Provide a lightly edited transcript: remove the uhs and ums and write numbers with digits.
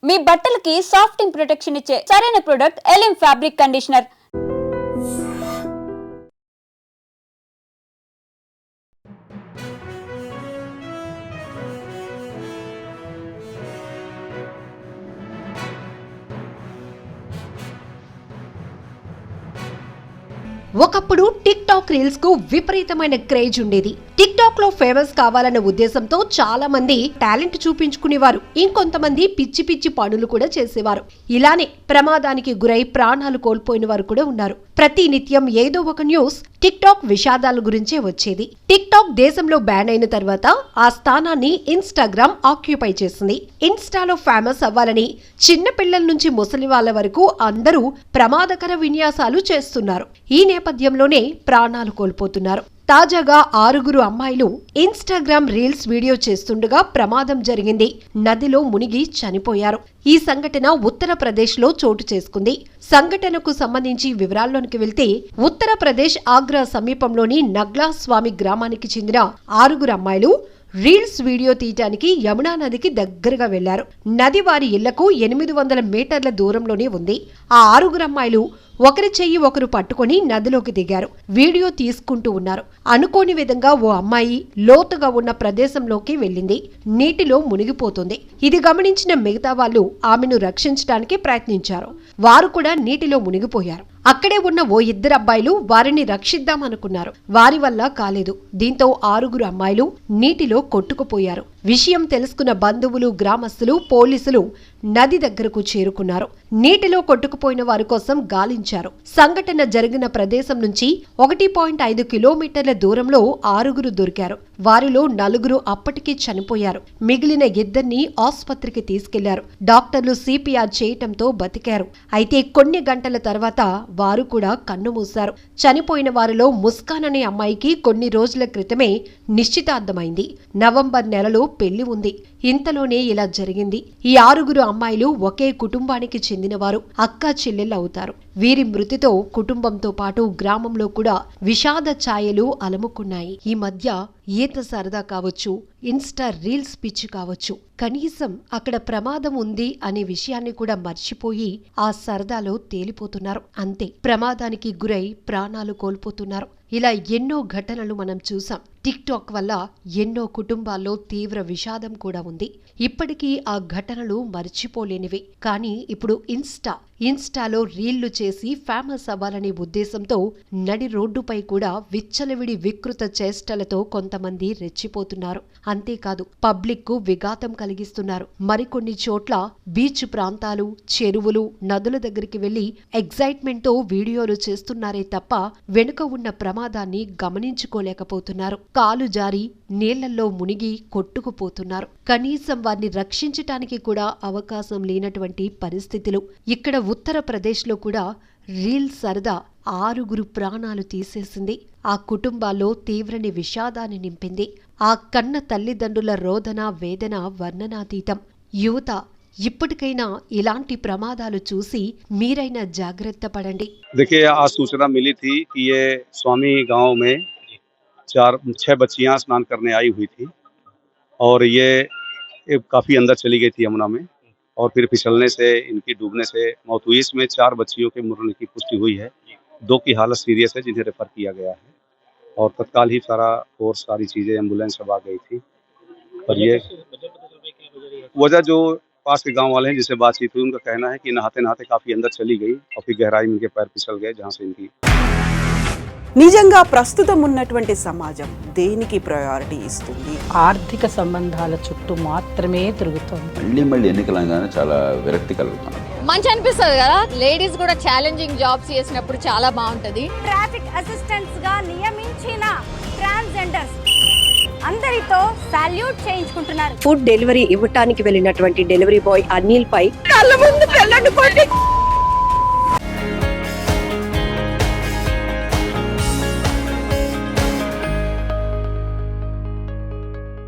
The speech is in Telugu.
మీ బట్టలకి సాఫ్టింగ్ ప్రొటెక్షన్ ఇచ్చే సరైన ప్రొడక్ట్ ఎలిమ్ ఫ్యాబ్రిక్ కండిషనర్. ఒకప్పుడు టిక్ టాక్ రీల్స్ కు విపరీతమైన క్రేజ్ ఉండేది. టిక్ టాక్ లో ఫేమస్ కావాలన్న ఉద్దేశంతో చాలా మంది టాలెంట్ చూపించుకునేవారు. ఇంకొంతమంది పిచ్చి పిచ్చి పనులు కూడా చేసేవారు. ఇలానే ప్రమాదానికి గురై ప్రాణాలు కోల్పోయిన వారు కూడా ఉన్నారు. ప్రతి నిత్యం ఏదో ఒక న్యూస్ టిక్ టాక్ విషాదాల గురించే వచ్చేది. టిక్ టాక్ దేశంలో బ్యాన్ అయిన తర్వాత ఆ స్థానాన్ని ఇన్స్టాగ్రామ్ ఆక్యుపై చేసింది. ఇన్స్టాలో ఫేమస్ అవ్వాలని చిన్న పిల్లల నుంచి ముసలి వాళ్ళ వరకు అందరూ ప్రమాదకర విన్యాసాలు చేస్తున్నారు. ఈ నేపథ్యంలోనే ప్రాణాలు కోల్పోతున్నారు. తాజాగా 6 అమ్మాయిలు ఇన్స్టాగ్రామ్ రీల్స్ వీడియో చేస్తుండగా ప్రమాదం జరిగింది. నదిలో మునిగి చనిపోయారు. ఈ సంఘటన ఉత్తరప్రదేశ్ లో చోటు చేసుకుంది. సంఘటనకు సంబంధించి వివరాల్లోనికి వెళ్తే ఉత్తరప్రదేశ్ ఆగ్రా సమీపంలోని నగ్లా స్వామి గ్రామానికి చెందిన 6 అమ్మాయిలు రీల్స్ వీడియో తీయటానికి యమునా నదికి దగ్గరగా వెళ్లారు. నది వారి ఇళ్లకు 800 మీటర్ల దూరంలోనే ఉంది. ఆ 6 అమ్మాయిలు ఒకరి చెయ్యి ఒకరు పట్టుకుని నదిలోకి దిగారు. వీడియో తీసుకుంటూ ఉన్నారు. అనుకోని విధంగా ఓ అమ్మాయి లోతుగా ఉన్న ప్రదేశంలోకి వెళ్ళింది. నీటిలో మునిగిపోతుంది. ఇది గమనించిన మిగతా వాళ్ళు ఆమెను రక్షించడానికి ప్రయత్నించారు. వారు కూడా నీటిలో మునిగిపోయారు. అక్కడే ఉన్న ఓ 2 అబ్బాయిలు వారిని రక్షిద్దామనుకున్నారు. వారి వల్ల కాలేదు. దీంతో 6 అమ్మాయిలు నీటిలో కొట్టుకుపోయారు. విషయం తెలుసుకున్న బంధువులు, గ్రామస్తులు, పోలీసులు నది దగ్గరకు చేరుకున్నారు. నీటిలో కొట్టుకుపోయిన వారి కోసం గాలించారు. సంఘటన జరిగిన ప్రదేశం నుంచి 1.5 కిలోమీటర్ల దూరంలో 6 దొరికారు. వారిలో 4 అప్పటికే చనిపోయారు. మిగిలిన 2 ఆసుపత్రికి తీసుకెళ్లారు. డాక్టర్లు CPR చేయటంతో బతికారు. అయితే కొన్ని గంటల తర్వాత వారు కూడా కన్నుమూశారు. చనిపోయిన వారిలో ముస్కాన్ అనే అమ్మాయికి కొన్ని రోజుల క్రితమే నిశ్చితార్థమైంది. నవంబర్ నెలలో పెళ్లి ఉంది. ఇంతలోనే ఇలా జరిగింది. ఈ 6 అమ్మాయిలు ఒకే కుటుంబానికి చెందినవారు. అక్కా చెల్లెళ్ళు అవుతారు. వీరి మృతితో కుటుంబంతో పాటు గ్రామంలో కూడా విషాద ఛాయలు అలముకున్నాయి. ఈ మధ్య ఈత సరదా కావచ్చు, ఇన్స్టా రీల్స్ పిచ్చి కావచ్చు, కనీసం అక్కడ ప్రమాదం ఉంది అనే విషయాన్ని కూడా మర్చిపోయి ఆ సరదాలో తేలిపోతున్నారు. అంతే, ప్రమాదానికి గురై ప్రాణాలు కోల్పోతున్నారు. ఇలా ఎన్నో ఘటనలు మనం చూసాం. టిక్ టాక్ వల్ల ఎన్నో కుటుంబాల్లో తీవ్ర విషాదం కూడా ఉంది. ఇప్పటికీ ఆ ఘటనలు మర్చిపోలేనివి. కానీ ఇప్పుడు ఇన్స్టాలో రీళ్లు చేసి ఫేమస్ అవ్వాలనే ఉద్దేశంతో నడి రోడ్డుపై కూడా విచ్చలవిడి వికృత చేష్టలతో కొంతమంది రెచ్చిపోతున్నారు. అంతేకాదు, పబ్లిక్ కు విఘాతం కలిగిస్తున్నారు. మరికొన్ని చోట్ల బీచ్ ప్రాంతాలు, చెరువులు, నదుల దగ్గరికి వెళ్లి ఎగ్జైట్మెంట్ తో వీడియోలు చేస్తున్నారే తప్ప వెనుక ఉన్న ప్రమాదాన్ని గమనించుకోలేకపోతున్నారు. కాలు జారి నీళ్లలో మునిగి కొట్టుకుపోతున్నారు. కనీసం వారిని రక్షించటానికి కూడా అవకాశం లేనటువంటి పరిస్థితులు. ఇక్కడ ఉత్తరప్రదేశ్లో కూడా రీల్ సరదా 6 ప్రాణాలు తీసేసింది. ఆ కుటుంబాల్లో తీవ్రని విషాదాన్ని నింపింది. ఆ కన్న తల్లిదండ్రుల రోదన, వేదన వర్ణనాతీతం. యువత, ఇప్పటికైనా ఇలాంటి ప్రమాదాలు చూసి మీరైనా జాగ్రత్త పడండి. देखिए, आज सूचना मिली थी कि ये स्वामी गांव में 4-6 बच्चियां स्नान करने आई हुई थी और ये काफी अंदर चली गई थी यमुना में और फिर फिसलने से, इनकी डूबने से मौत हुई। इसमें 4 बच्चियों के मरने की पुष्टि हुई है। 2 की हालत सीरियस है जिन्हें रेफर किया गया है और तत्काल ही सारा फोर्स, सारी चीजें, एम्बुलेंस सब आ गई थी। पर ये वजह जो पास के गांव वाले हैं जिससे बातचीत हुई, उनका कहना है कि नहाते नहाते काफी अंदर चली गई और फिर गहराई में इनके पैर फिसल गए, जहां से इनकी నిజంగా ప్రస్తుతం ఉన్నటువంటి సమాజం దేనికి ప్రయారిటీ ఇస్తుంది? ఆర్థిక సంబంధాల చుట్టూ మాత్రమే తిరుగుతుంది. మళ్ళీ ఎన్నికలంగానే చాలా విరక్తి కలుగుతాను. మంచి అనిపిస్తుంది కదా, లేడీస్ కూడా ఛాలెంజింగ్ జాబ్స్ చేసినప్పుడు చాలా బాగుంటది. ట్రాఫిక్ అసిస్టెంట్స్ గా నియమించిన ట్రాన్స్జెండర్స్ అందరితో సాల్యూట్ చేయించుకుంటున్నారు. ఫుడ్ డెలివరీ ఇవ్వటానికి వెళ్ళినటువంటి డెలివరీ బాయ్ అనిల్ పై కళ్ళ ముందు